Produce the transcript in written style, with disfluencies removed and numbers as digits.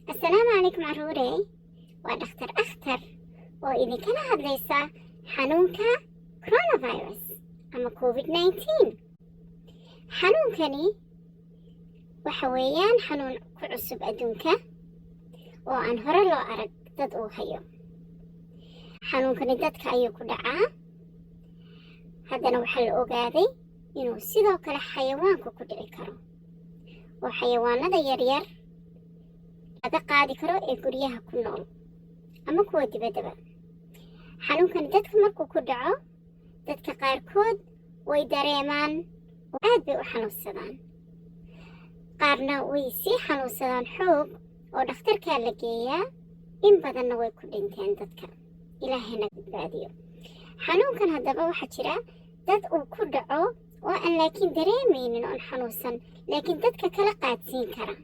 السلام عليكم عروري ودكتور أختر وإذا كان هذا xanuunka coronavirus ama covid-19 xanuunkani waxa weeyaan xanuun ku cusub adduunka oo aan hore loo arag dad uu hayo. xanuunkani dadka ayuu ku dhacaa, haddana waxaa la ogaaday inuu sidoo kale xayawaanku ku dhici karo oo xayawaanada yaryar laga qaadi karo ee guryaha ku nool ama kuwa dibaddaba. xanuunkani dadka markuu ku dhaco, dadka qaarkood way dareemaan oo aad bay u xanuunsadaan, qaarna way sii xanuunsadaan xoog oo dhakhtarkaa la geeyaa, in badanna way ku dhinteen dadka. ilaahayna badbaadiyo. xanuunkan haddaba waxaa jira dad uu ku dhaco oo aan laakiin dareemaynin oon xanuunsan, laakiin dadka kala qaadsiin kara.